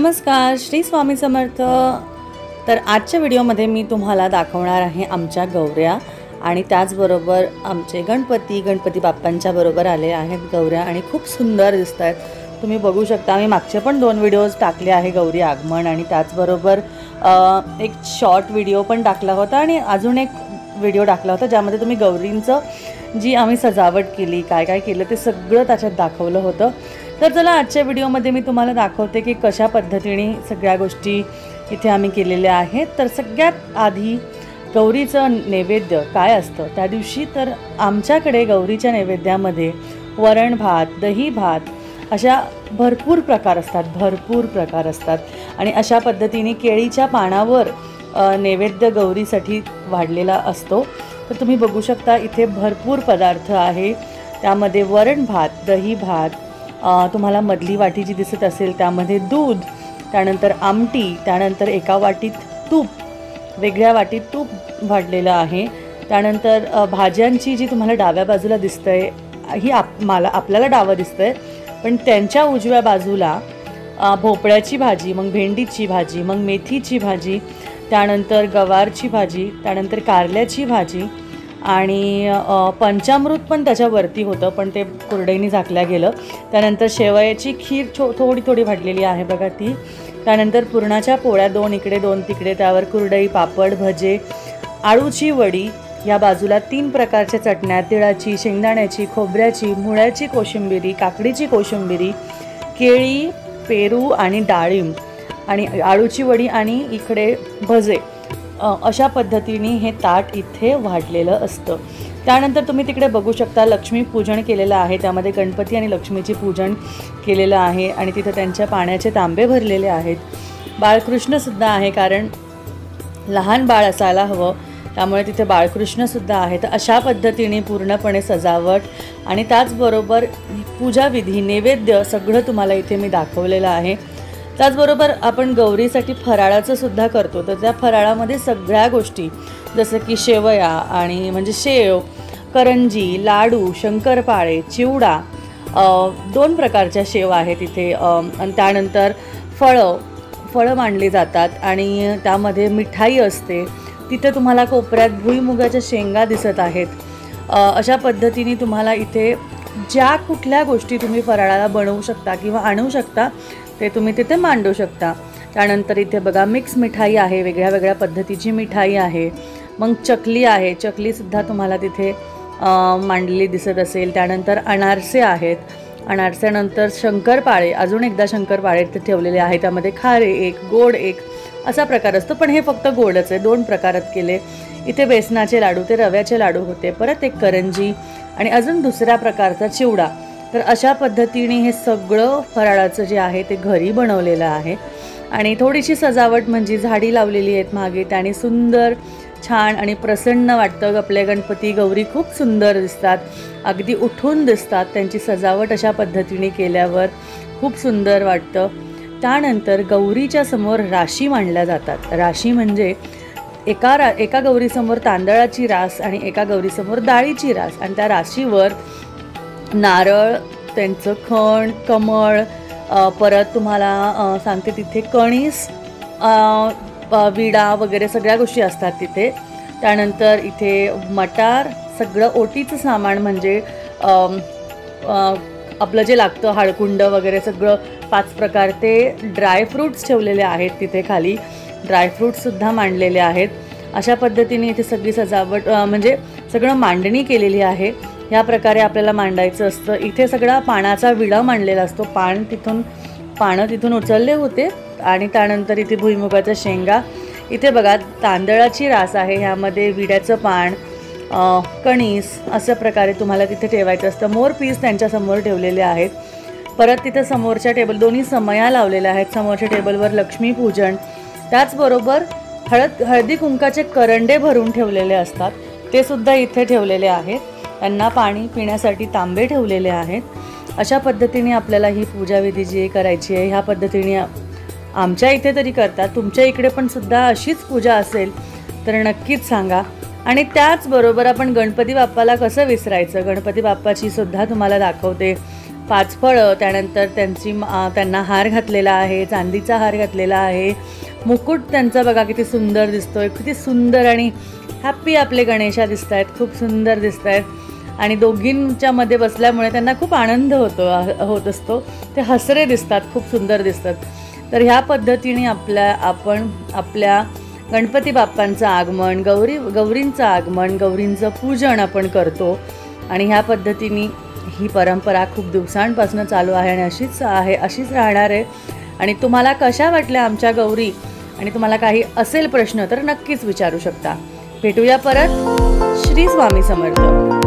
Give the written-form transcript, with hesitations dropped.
नमस्कार, श्री स्वामी समर्थ। तर आजच्या व्हिडिओमध्ये मी तुम्हाला दाखवणार आहे आमच्या गौऱ्या आणि त्याचबरोबर आमचे गणपती बाप्पांच्या बरोबर आले आहेत गौऱ्या आणि खूप सुंदर दिसत आहेत। तुम्ही बघू शकता, मी मागचे पण 2 व्हिडिओज टाकले आहे गौरी आगमन आणि त्याचबरोबर एक शॉर्ट व्हिडिओ पण टाकला होता आणि अजून एक व्हिडिओ टाकला होता ज्यामध्ये तुम्ही गौरींचं जी आम्ही सजावट केली, काय काय केलं ते सगळं त्याच्यात दाखवलं होतं। तर चला आजच्या व्हिडिओमध्ये मी तुम्हाला दाखवते की कशा पद्धतीने सगळ्या गोष्टी इथे आम्ही केलेल्या आहेत। तर सगळ्यात आधी गौरीचं नैवेद्य काय असतं त्या दिवशी, तर आमच्याकडे गौरीच्या नैवेद्यामध्ये वरण भात, दही भात अशा भरपूर प्रकार असतात आणि अशा पद्धतीने केळीच्या पानावर नैवेद्य गौरीसाठी वाढलेला असतो। तर तुम्ही बघू शकता इथे भरपूर पदार्थ आहे, त्यामध्ये वरण भात, दही भात, तुम्हाला मधली वाटी जी दिसत असेल त्यामध्ये दूध, त्यानंतर आमटी, त्यानंतर एका वाटीत तूप, वेगळ्या वाटीत तूप वाढलेलं आहे, त्यानंतर भाज्यांची जी तुम्हाला डाव्या बाजूला दिसतंय ही आपल्याला डावं दिसतंय, पण त्यांच्या उजव्या बाजूला भोपळ्याची भाजी, मग भेंडीची भाजी, मग मेथीची भाजी, त्यानंतर गवारची भाजी, त्यानंतर कारल्याची भाजी आणि पंचामृत पण त्याच्यावरती होतं पण ते कुरडईने झाकल्या गेलं। त्यानंतर शेवयाची खीर थोडी वाढलेली आहे बघा ती, त्यानंतर पुरणाच्या पोळ्या 2 इकडे 2 तिकडे, त्यावर कुरडई, पापड, भजे, आळूची वडी, या बाजूला 3 प्रकारच्या चटण्या, तिळाची, शेंगदाण्याची, खोबऱ्याची, मुळ्याची कोशिंबिरी, काकडीची कोशिंबिरी, केळी, पेरू आणि डाळिंब आणि आळूची वडी आणि इकडे भजे, अशा पद्धतीने हे ताट इथे वाढलेलं असतं। त्यानंतर तुम्ही तिकडे बघू शकता लक्ष्मी पूजन केलेलं आहे, त्यामध्ये गणपती आणि लक्ष्मीची पूजन केलेलं आहे आणि तिथे त्यांच्या पाण्याचे तांबे भरलेले आहेत। बाळकृष्णसुद्धा आहे, कारण लहान बाळ असायला हवं त्यामुळे तिथे बाळकृष्णसुद्धा आहे। तर अशा पद्धतीने पूर्णपणे सजावट आणि त्याचबरोबर पूजाविधी, नैवेद्य सगळं तुम्हाला इथे मी दाखवलेलं आहे। त्याचबरोबर आपण गौरीसाठी फराळाचं सुद्धा करतो, तर त्या फराळामध्ये सगळ्या गोष्टी जसं की शेवया आणि म्हणजे शेव, करंजी, लाडू, शंकरपाळे, चिवडा, 2 प्रकारच्या शेव आहेत इथे, आणि त्यानंतर फळं मांडली जातात आणि त्यामध्ये मिठाई असते। तिथे तुम्हाला कोपऱ्यात भुईमुगाच्या शेंगा दिसत आहेत। अशा पद्धतीने तुम्हाला इथे ज्या कुठल्या गोष्टी तुम्ही फराळाला बनवू शकता किंवा आणू शकता ते तुम्ही तिथे मांडू शकता। त्यानंतर इथे बघा मिक्स मिठाई आहे, वेगळ्या पद्धतीची मिठाई आहे, मग चकली आहे, चकलीसुद्धा तुम्हाला तिथे मांडलेली दिसत असेल। त्यानंतर अनारसे आहेत, अनारसेनंतर शंकरपाळे, अजून एकदा शंकरपाळे ते ठेवलेले आहे, त्यामध्ये खारे एक, गोड एक असा प्रकार असतो, पण हे फक्त गोडच आहे, 2 प्रकारात केले। इथे बेसनाचे लाडू, ते रव्याचे लाडू होते, परत एक करंजी आणि अजून दुसऱ्या प्रकारचा चिवडा। तर अशा पद्धतीने हे सगळं फराळाचं जे आहे ते घरी बनवलेलं आहे आणि थोडीशी सजावट म्हणजे झाडी लावलेली आहेत मागे, त्याने सुंदर छान आणि प्रसन्न वाटतं। आपले गणपती गौरी खूप सुंदर दिसतात, अगदी उठून दिसतात, त्यांची सजावट अशा पद्धतीने केल्यावर खूप सुंदर वाटतं। त्यानंतर गौरीच्या समोर राशी मांडल्या जातात। राशी म्हणजे एका गौरीसमोर तांदळाची रास आणि एका गौरीसमोर डाळीची रास आणि त्या राशीवर नारळ, त्यांचं खण, कमळ, परत तुम्हाला सांगते तिथे कणीस, विडा वगैरे सगळ्या गोष्टी असतात तिथे। त्यानंतर इथे मटार, सगळं ओटीचं सामान म्हणजे आपलं जे लागतं हळकुंड वगैरे सगळं 5 प्रकार, ते ड्रायफ्रूट्स ठेवलेले आहेत तिथे, खाली ड्रायफ्रूट्ससुद्धा मांडलेले आहेत। अशा पद्धतीने इथे सगळी सजावट म्हणजे सगळं मांडणी केलेली आहे। ह्या प्रकारे आपल्याला मांडायचं असतं। इथे सगळा पानाचा विडा मांडलेला असतो, पानं तिथून उचलले होते आणि त्यानंतर इथे भुईमुगाच्या शेंगा, इथे बघा तांदळाची रास आहे, ह्यामध्ये विड्याचं पान, कणीस अशा प्रकारे तुम्हाला तिथे ठेवायचं असतं। मोरपीस त्यांच्यासमोर ठेवलेले आहेत। परत तिथे समोरच्या टेबल, दोन्ही समया लावलेल्या आहेत, समोरच्या टेबलवर लक्ष्मीपूजन, त्याचबरोबर हळदी कुंकाचे करंडे भरून ठेवलेले असतात, ते सुद्धा इथे ठेवलेले आहेत। त्यांना पाणी पिण्यासाठी तांबे ठेवलेले आहेत। अशा पद्धतीने आपल्याला ही पूजाविधी जी करायची आहे ह्या पद्धतीने आमच्या इथे तरी करतात। तुमच्या इकडे पण सुद्धा अशीच पूजा असेल तर नक्कीच सांगा। आणि त्याचबरोबर आपण गणपती बाप्पाला कसं विसरायचं, गणपती बाप्पाची सुद्धा तुम्हाला दाखवते। 5 फळं, त्यानंतर त्यांना हार घातलेला आहे, चांदीचा हार घातलेला आहे, मुकुट त्यांचा बघा किती सुंदर दिसतोय, किती सुंदर आणि हॅप्पी आपले गणेशा दिसत आहेत, खूप सुंदर दिसत आहेत. आणि दोघींच्या मध्ये बसल्यामुळे त्यांना खूप आनंद होत असतो. ते हसरे दिसतात, खूप सुंदर दिसतात. तर ह्या पद्धतीने आपण आपल्या गणपती बाप्पांचं आगमन, गौरींचं आगमन, गौरींचं पूजन आपण करतो. आणि ह्या पद्धतीने ही परंपरा खूप दिवसांपासून चालू आहे आणि अशीच राहणार आहे. आणि तुम्हाला कशा वाटल्या आमच्या गौरी आणि तुम्हाला काही असेल प्रश्न तर नक्कीच विचारू शकता. भेटूया परत. श्री स्वामी समर्थ.